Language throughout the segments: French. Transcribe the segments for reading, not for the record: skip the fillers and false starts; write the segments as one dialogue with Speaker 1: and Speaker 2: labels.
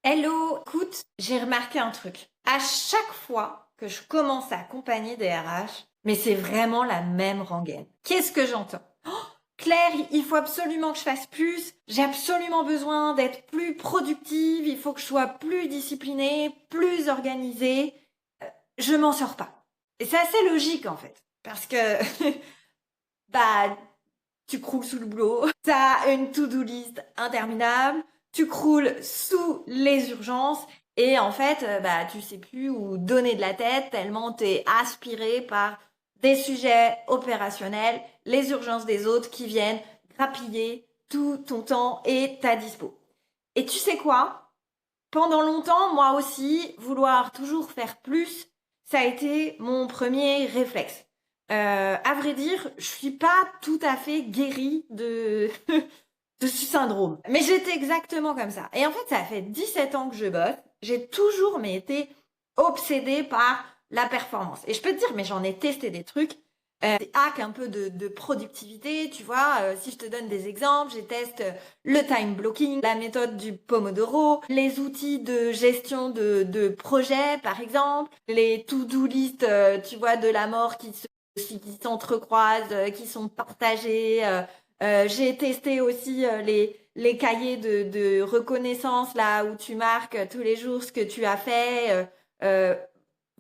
Speaker 1: Hello, écoute, j'ai remarqué un truc. À chaque fois que je commence à accompagner des RH, mais c'est vraiment la même rengaine. Qu'est-ce que j'entends? Claire, il faut absolument que je fasse plus. J'ai absolument besoin d'être plus productive. Il faut que je sois plus disciplinée, plus organisée. Je m'en sors pas. Et c'est assez logique en fait. Parce que, bah, tu croules sous le boulot, t'as une to-do list interminable, tu croules sous les urgences et en fait, bah, tu sais plus où donner de la tête tellement t'es aspiré par des sujets opérationnels, les urgences des autres qui viennent grappiller tout ton temps et ta dispo. Et tu sais quoi? Pendant longtemps, moi aussi, vouloir toujours faire plus, ça a été mon premier réflexe. À vrai dire, je suis pas tout à fait guérie de, de ce syndrome. Mais j'étais exactement comme ça. Et en fait, ça fait 17 ans que je bosse. J'ai toujours été obsédée par la performance. Et je peux te dire, mais j'en ai testé des trucs, des hacks un peu de productivité, tu vois. Si je te donne des exemples, j'ai testé le time blocking, la méthode du Pomodoro, les outils de gestion de projets, par exemple, les to-do list, tu vois, de la mort qui s'entrecroisent, qui sont partagés. J'ai testé aussi les cahiers de reconnaissance, là où tu marques tous les jours ce que tu as fait.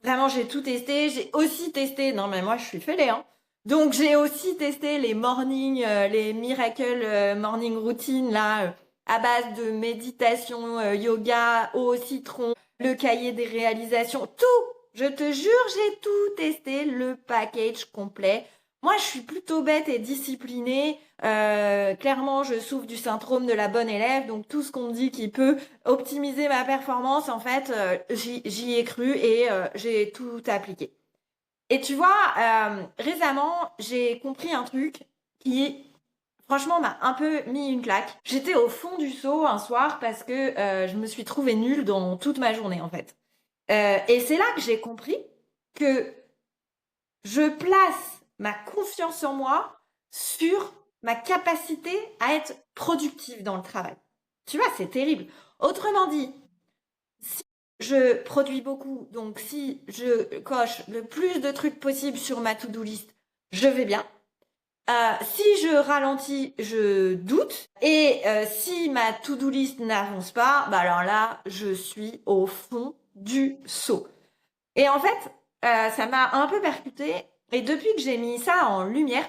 Speaker 1: Vraiment, j'ai tout testé. J'ai aussi testé, non mais moi je suis fêlée, hein. Donc j'ai aussi testé les les miracle morning routines, là, à base de méditation, yoga, eau au citron, le cahier des réalisations, tout. Je te jure, j'ai tout testé, le package complet. Moi, je suis plutôt bête et disciplinée. Clairement, je souffre du syndrome de la bonne élève. Donc, tout ce qu'on me dit qui peut optimiser ma performance, en fait, j'y ai cru et j'ai tout appliqué. Et tu vois, récemment, j'ai compris un truc qui, franchement, m'a un peu mis une claque. J'étais au fond du seau un soir parce que je me suis trouvée nulle dans toute ma journée, en fait. Et c'est là que j'ai compris que je place ma confiance en moi sur ma capacité à être productive dans le travail. Tu vois, c'est terrible. Autrement dit, si je produis beaucoup, donc si je coche le plus de trucs possible sur ma to-do list, je vais bien. Si je ralentis, je doute. Et si ma to-do list n'avance pas, bah alors là, je suis au fond du seau. Et en fait, ça m'a un peu percuté. Et depuis que j'ai mis ça en lumière,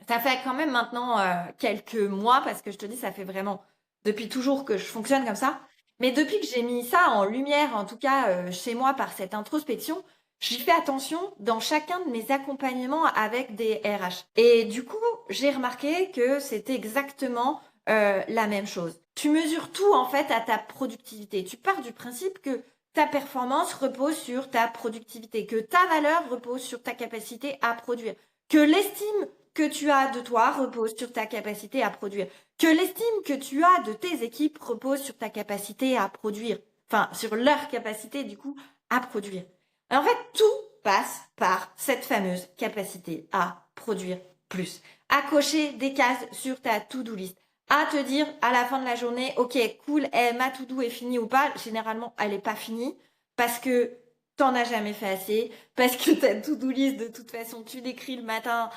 Speaker 1: ça fait quand même maintenant quelques mois, parce que je te dis, ça fait vraiment depuis toujours que je fonctionne comme ça. Mais depuis que j'ai mis ça en lumière, en tout cas chez moi par cette introspection, j'y fais attention dans chacun de mes accompagnements avec des RH. Et du coup, j'ai remarqué que c'était exactement la même chose. Tu mesures tout en fait à ta productivité. Tu pars du principe que ta performance repose sur ta productivité, que ta valeur repose sur ta capacité à produire, que l'estime que tu as de toi repose sur ta capacité à produire, que l'estime que tu as de tes équipes repose sur ta capacité à produire, enfin sur leur capacité du coup à produire. Et en fait, tout passe par cette fameuse capacité à produire plus, à cocher des cases sur ta to-do list, à te dire à la fin de la journée, ok, cool, ma to-do est finie ou pas. Généralement, elle n'est pas finie parce que t'en as jamais fait assez, parce que ta to-do list, de toute façon, tu l'écris le matin,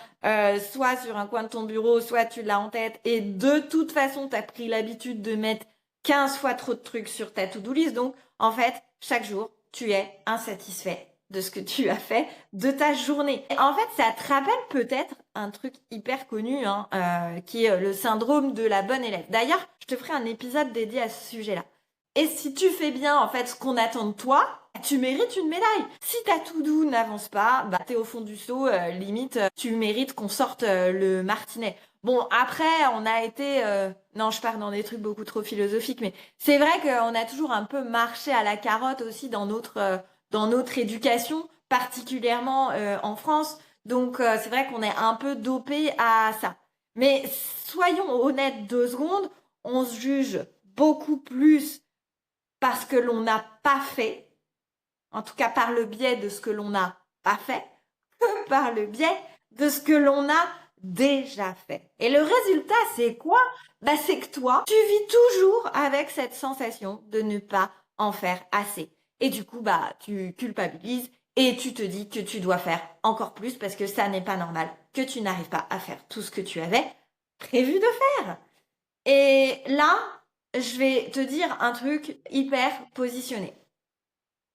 Speaker 1: soit sur un coin de ton bureau, soit tu l'as en tête, et de toute façon, t'as pris l'habitude de mettre 15 fois trop de trucs sur ta to-do list, donc en fait, chaque jour, tu es insatisfait de ce que tu as fait de ta journée. Et en fait, ça te rappelle peut-être un truc hyper connu, hein, qui est le syndrome de la bonne élève. D'ailleurs, je te ferai un épisode dédié à ce sujet-là. Et si tu fais bien, en fait, ce qu'on attend de toi, tu mérites une médaille. Si ta to-do n'avance pas, bah, t'es au fond du seau, limite, tu mérites qu'on sorte le martinet. Bon, après, on a été... Non, je pars dans des trucs beaucoup trop philosophiques, mais c'est vrai qu'on a toujours un peu marché à la carotte aussi dans notre éducation, particulièrement en France. Donc, c'est vrai qu'on est un peu dopé à ça. Mais soyons honnêtes 2 secondes, on se juge beaucoup plus parce que l'on n'a pas fait, en tout cas par le biais de ce que l'on n'a pas fait, que par le biais de ce que l'on a déjà fait. Et le résultat, c'est quoi? bah c'est que toi, tu vis toujours avec cette sensation de ne pas en faire assez. Et du coup, bah tu culpabilises et tu te dis que tu dois faire encore plus parce que ça n'est pas normal, que tu n'arrives pas à faire tout ce que tu avais prévu de faire. Et là, je vais te dire un truc hyper positionné.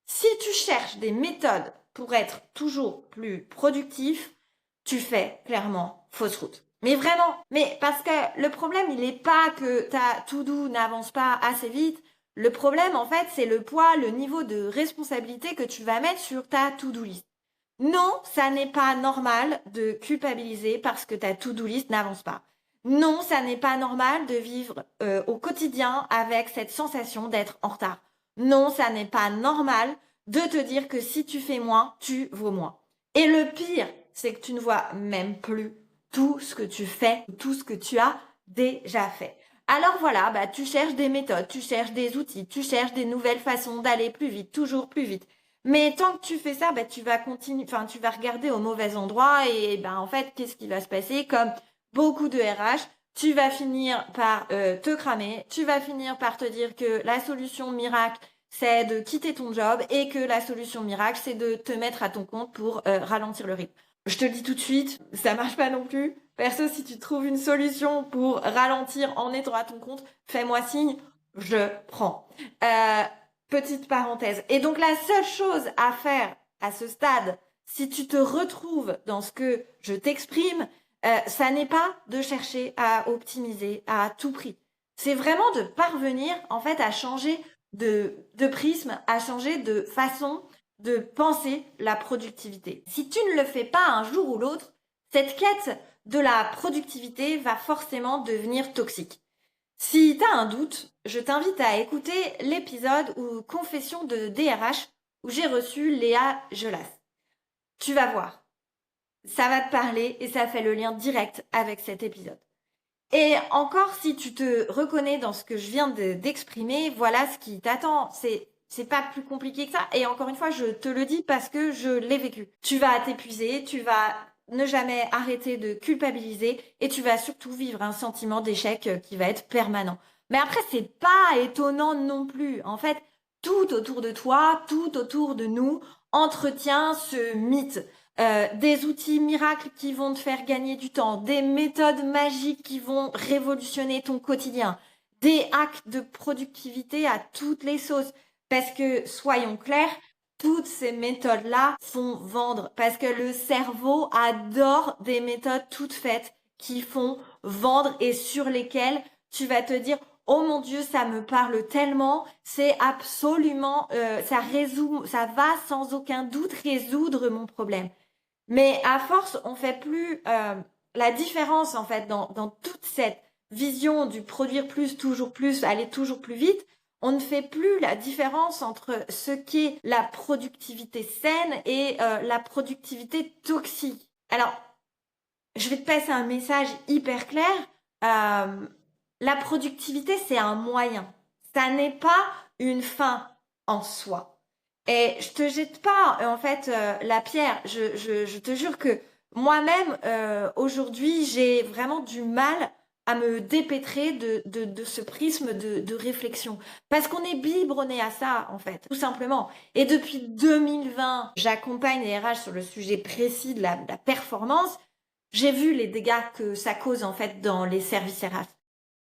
Speaker 1: Si tu cherches des méthodes pour être toujours plus productif, tu fais clairement fausse route. Mais vraiment, mais parce que le problème, il n'est pas que ta to-do n'avance pas assez vite. Le problème, en fait, c'est le poids, le niveau de responsabilité que tu vas mettre sur ta to-do list. Non, ça n'est pas normal de culpabiliser parce que ta to-do list n'avance pas. Non, ça n'est pas normal de vivre au quotidien avec cette sensation d'être en retard. Non, ça n'est pas normal de te dire que si tu fais moins, tu vaux moins. Et le pire, c'est que tu ne vois même plus tout ce que tu fais, tout ce que tu as déjà fait. Alors voilà, bah, tu cherches des méthodes, tu cherches des outils, tu cherches des nouvelles façons d'aller plus vite, toujours plus vite. Mais tant que tu fais ça, bah, tu vas continuer, enfin, tu vas regarder au mauvais endroit et ben, en fait, qu'est-ce qui va se passer? Comme beaucoup de RH, tu vas finir par te cramer, tu vas finir par te dire que la solution miracle, c'est de quitter ton job et que la solution miracle, c'est de te mettre à ton compte pour ralentir le rythme. Je te le dis tout de suite, ça marche pas non plus. Perso, si tu trouves une solution pour ralentir en étant à ton compte, fais-moi signe, je prends. Petite parenthèse. Et donc la seule chose à faire à ce stade, si tu te retrouves dans ce que je t'exprime, ça n'est pas de chercher à optimiser à tout prix. C'est vraiment de parvenir en fait à changer de prisme, à changer de façon de penser la productivité. Si tu ne le fais pas un jour ou l'autre, cette quête de la productivité va forcément devenir toxique. Si tu as un doute, je t'invite à écouter l'épisode ou Confession de DRH où j'ai reçu Léa Gelas. Tu vas voir, ça va te parler et ça fait le lien direct avec cet épisode. Et encore, si tu te reconnais dans ce que je viens d'exprimer, voilà ce qui t'attend. C'est pas plus compliqué que ça. Et encore une fois, je te le dis parce que je l'ai vécu. Tu vas t'épuiser, tu vas ne jamais arrêter de culpabiliser et tu vas surtout vivre un sentiment d'échec qui va être permanent. Mais après, c'est pas étonnant non plus. En fait, tout autour de toi, tout autour de nous entretient ce mythe. Des outils miracles qui vont te faire gagner du temps, des méthodes magiques qui vont révolutionner ton quotidien, des hacks de productivité à toutes les sauces. Parce que, soyons clairs, toutes ces méthodes-là font vendre. Parce que le cerveau adore des méthodes toutes faites qui font vendre et sur lesquelles tu vas te dire oh mon Dieu, ça me parle tellement, c'est absolument, ça va sans aucun doute résoudre mon problème. Mais à force, on fait plus la différence en fait dans toute cette vision du produire plus, aller toujours plus vite. On ne fait plus la différence entre ce qu'est la productivité saine et la productivité toxique. Alors, je vais te passer un message hyper clair. La productivité, c'est un moyen. Ça n'est pas une fin en soi. Et je te jette pas en fait la pierre. Je te jure que moi-même aujourd'hui j'ai vraiment du mal à me dépêtrer de ce prisme de réflexion. Parce qu'on est biberonné à ça en fait, tout simplement. Et depuis 2020, j'accompagne les RH sur le sujet précis de la performance. J'ai vu les dégâts que ça cause en fait dans les services RH.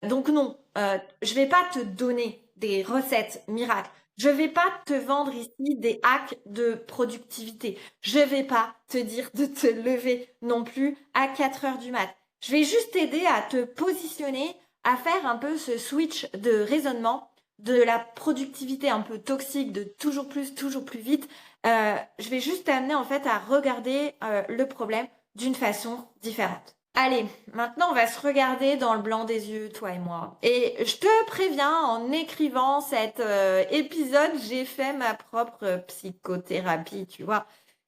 Speaker 1: Donc non, je vais pas te donner des recettes miracles. Je vais pas te vendre ici des hacks de productivité. Je vais pas te dire de te lever non plus à 4 heures du mat. Je vais juste t'aider à te positionner, à faire un peu ce switch de raisonnement de la productivité un peu toxique, de toujours plus vite. Je vais juste t'amener en fait à regarder le problème d'une façon différente. Allez, maintenant on va se regarder dans le blanc des yeux, toi et moi. Et je te préviens, en écrivant cet épisode, j'ai fait ma propre psychothérapie, tu vois.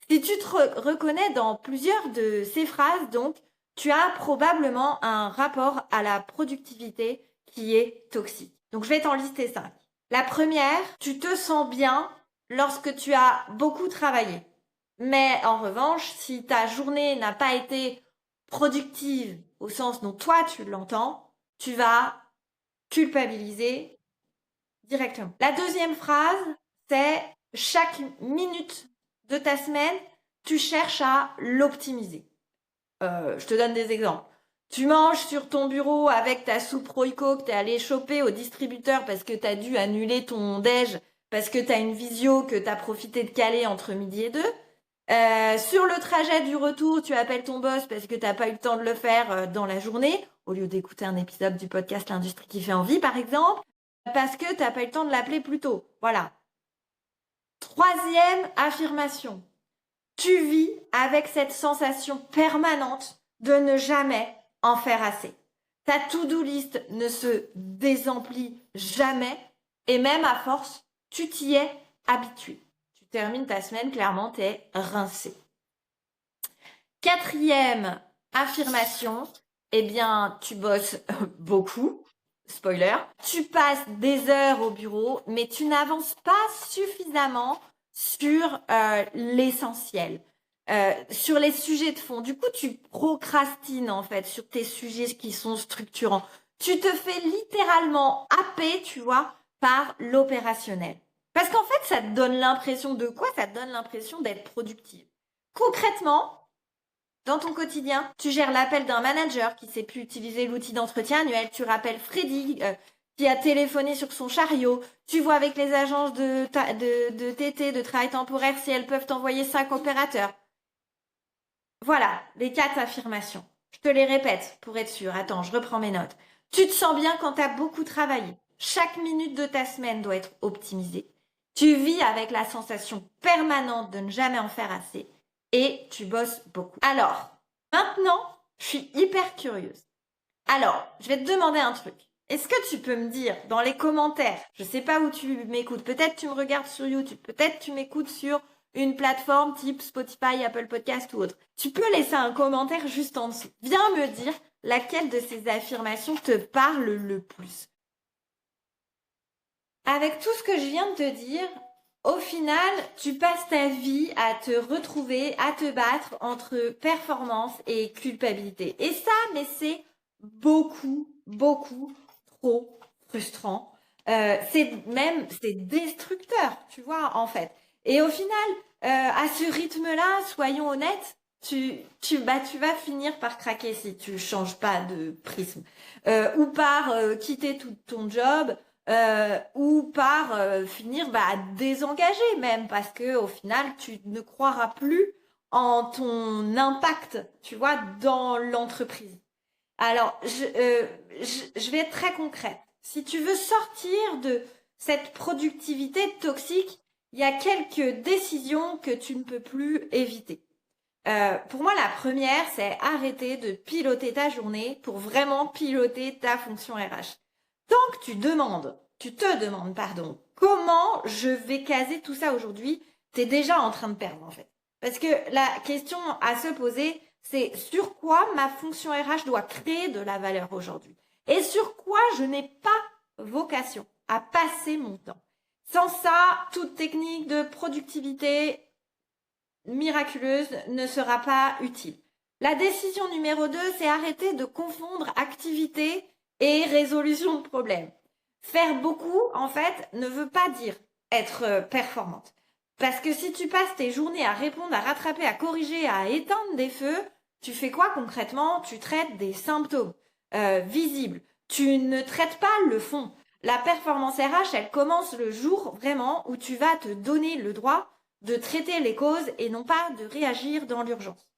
Speaker 1: Si tu te reconnais dans plusieurs de ces phrases, donc, tu as probablement un rapport à la productivité qui est toxique. Donc je vais t'en lister 5. La première, tu te sens bien lorsque tu as beaucoup travaillé. Mais en revanche, si ta journée n'a pas été productive au sens dont toi tu l'entends, tu vas culpabiliser directement. La deuxième phrase, c'est chaque minute de ta semaine, tu cherches à l'optimiser. Je te donne des exemples. Tu manges sur ton bureau avec ta soupe Royco que tu es allé choper au distributeur parce que tu as dû annuler ton déj, parce que tu as une visio que tu as profité de caler entre midi et 2. Sur le trajet du retour, tu appelles ton boss parce que tu n'as pas eu le temps de le faire dans la journée, au lieu d'écouter un épisode du podcast L'Industrie qui fait envie, par exemple, parce que tu n'as pas eu le temps de l'appeler plus tôt. Voilà. Troisième affirmation. Tu vis avec cette sensation permanente de ne jamais en faire assez. Ta to-do list ne se désemplit jamais et même à force, tu t'y es habitué. Tu termines ta semaine, clairement, tu es rincé. Quatrième affirmation, eh bien, tu bosses beaucoup. Spoiler. Tu passes des heures au bureau, mais tu n'avances pas suffisamment sur l'essentiel. Sur les sujets de fond. Du coup, tu procrastines en fait sur tes sujets qui sont structurants. Tu te fais littéralement happer, tu vois, par l'opérationnel. Parce qu'en fait, ça te donne l'impression de quoi? Ça te donne l'impression d'être productive. Concrètement, dans ton quotidien, tu gères l'appel d'un manager qui ne sait plus utiliser l'outil d'entretien annuel. Tu rappelles Freddy qui a téléphoné sur son chariot. Tu vois avec les agences de TT, de travail temporaire, si elles peuvent t'envoyer 5 opérateurs. Voilà, les 4 affirmations. Je te les répète pour être sûre. Attends, je reprends mes notes. Tu te sens bien quand tu as beaucoup travaillé. Chaque minute de ta semaine doit être optimisée. Tu vis avec la sensation permanente de ne jamais en faire assez. Et tu bosses beaucoup. Alors, maintenant, je suis hyper curieuse. Alors, je vais te demander un truc. Est-ce que tu peux me dire dans les commentaires, je sais pas où tu m'écoutes, peut-être tu me regardes sur YouTube, peut-être tu m'écoutes sur une plateforme type Spotify, Apple Podcast ou autre. Tu peux laisser un commentaire juste en dessous. Viens me dire laquelle de ces affirmations te parle le plus. Avec tout ce que je viens de te dire, au final, tu passes ta vie à te retrouver, à te battre entre performance et culpabilité. Et ça, mais c'est beaucoup trop frustrant. C'est destructeur, tu vois, en fait. Et au final, à ce rythme-là, soyons honnêtes, tu vas finir par craquer si tu changes pas de prisme. Ou par quitter tout ton job, ou par finir à désengager même, parce que au final, tu ne croiras plus en ton impact, tu vois, dans l'entreprise. Alors, je vais être très concrète. Si tu veux sortir de cette productivité toxique, il y a quelques décisions que tu ne peux plus éviter. Pour moi, la première, c'est arrêter de piloter ta journée pour vraiment piloter ta fonction RH. Tant que tu te demandes, comment je vais caser tout ça aujourd'hui, t'es déjà en train de perdre en fait. Parce que la question à se poser, c'est sur quoi ma fonction RH doit créer de la valeur aujourd'hui et sur quoi je n'ai pas vocation à passer mon temps. Sans ça, toute technique de productivité miraculeuse ne sera pas utile. La décision numéro 2, c'est arrêter de confondre activité et résolution de problèmes. Faire beaucoup, en fait, ne veut pas dire être performante. Parce que si tu passes tes journées à répondre, à rattraper, à corriger, à éteindre des feux, tu fais quoi concrètement? Tu traites des symptômes visibles. Tu ne traites pas le fond. La performance RH, elle commence le jour vraiment où tu vas te donner le droit de traiter les causes et non pas de réagir dans l'urgence.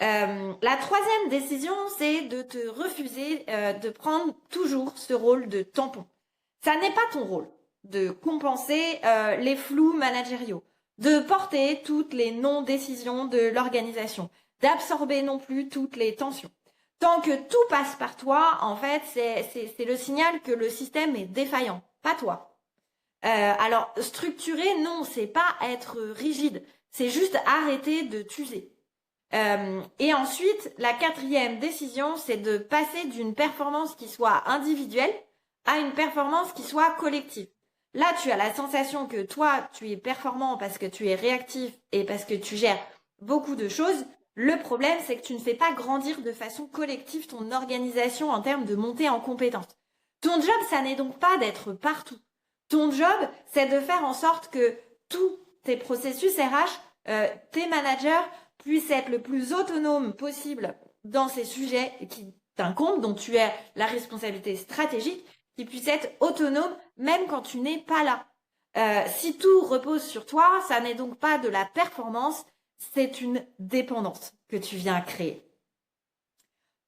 Speaker 1: La troisième décision, c'est de te refuser de prendre toujours ce rôle de tampon. Ça n'est pas ton rôle de compenser les flous managériaux, de porter toutes les non-décisions de l'organisation, d'absorber non plus toutes les tensions. Tant que tout passe par toi, en fait, c'est le signal que le système est défaillant, pas toi. Alors, structurer, non, c'est pas être rigide, c'est juste arrêter de t'user. Et ensuite, la quatrième décision, c'est de passer d'une performance qui soit individuelle à une performance qui soit collective. Là, tu as la sensation que toi, tu es performant parce que tu es réactif et parce que tu gères beaucoup de choses. Le problème, c'est que tu ne fais pas grandir de façon collective ton organisation en termes de montée en compétences. Ton job, ça n'est donc pas d'être partout. Ton job, c'est de faire en sorte que tous tes processus RH, tes managers puissent être le plus autonome possible dans ces sujets qui t'incombent, dont tu as la responsabilité stratégique, qu'ils puissent être autonomes même quand tu n'es pas là. Si tout repose sur toi, ça n'est donc pas de la performance, c'est une dépendance que tu viens créer.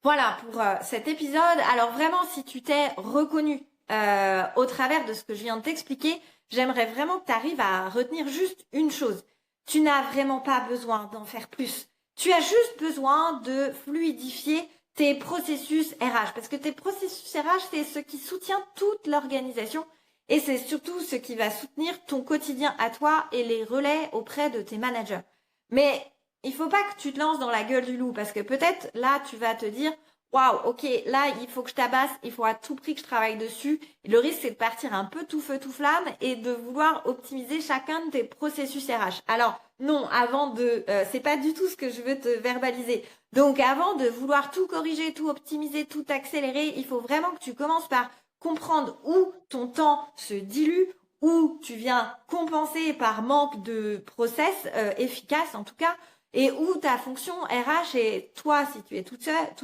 Speaker 1: Voilà pour cet épisode. Alors vraiment, si tu t'es reconnu au travers de ce que je viens de t'expliquer, j'aimerais vraiment que tu arrives à retenir juste une chose. Tu n'as vraiment pas besoin d'en faire plus. Tu as juste besoin de fluidifier tes processus RH. Parce que tes processus RH, c'est ce qui soutient toute l'organisation et c'est surtout ce qui va soutenir ton quotidien à toi et les relais auprès de tes managers. Mais il faut pas que tu te lances dans la gueule du loup parce que peut-être là, tu vas te dire waouh, ok, là, il faut que je tabasse, il faut à tout prix que je travaille dessus. Et le risque, c'est de partir un peu tout feu, tout flamme et de vouloir optimiser chacun de tes processus RH. Alors, non, c'est pas du tout ce que je veux te verbaliser. Donc, avant de vouloir tout corriger, tout optimiser, tout accélérer, il faut vraiment que tu commences par comprendre où ton temps se dilue, où tu viens compenser par manque de process efficace en tout cas, et où ta fonction RH et toi, si tu es tout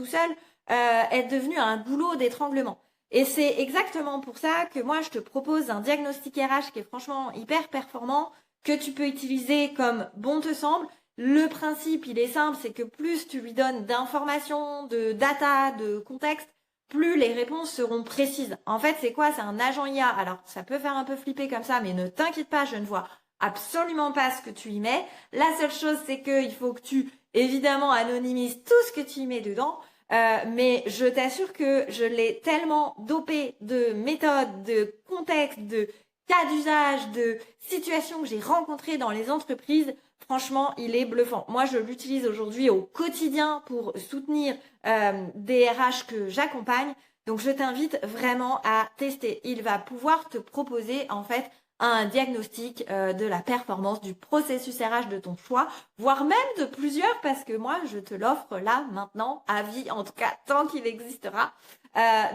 Speaker 1: seul, est devenue un goulot d'étranglement. Et c'est exactement pour ça que moi, je te propose un diagnostic RH qui est franchement hyper performant, que tu peux utiliser comme bon te semble. Le principe, il est simple, c'est que plus tu lui donnes d'informations, de data, de contexte, plus les réponses seront précises. En fait, c'est quoi? C'est un agent IA. Alors, ça peut faire un peu flipper comme ça, mais ne t'inquiète pas, je ne vois absolument pas ce que tu y mets. La seule chose, c'est qu'il faut que tu, évidemment, anonymises tout ce que tu y mets dedans. Mais je t'assure que je l'ai tellement dopé de méthodes, de contextes, de cas d'usage, de situations que j'ai rencontrées dans les entreprises. Franchement, il est bluffant. Moi, je l'utilise aujourd'hui au quotidien pour soutenir des RH que j'accompagne. Donc, je t'invite vraiment à tester. Il va pouvoir te proposer, en fait, un diagnostic de la performance du processus RH de ton choix, voire même de plusieurs, parce que moi, je te l'offre là, maintenant, à vie, en tout cas, tant qu'il existera.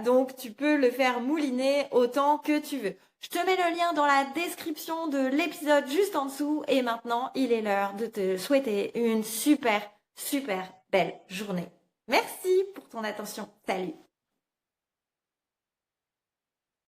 Speaker 1: Donc, tu peux le faire mouliner autant que tu veux. Je te mets le lien dans la description de l'épisode juste en dessous. Et maintenant, il est l'heure de te souhaiter une super, super belle journée. Merci pour ton attention. Salut!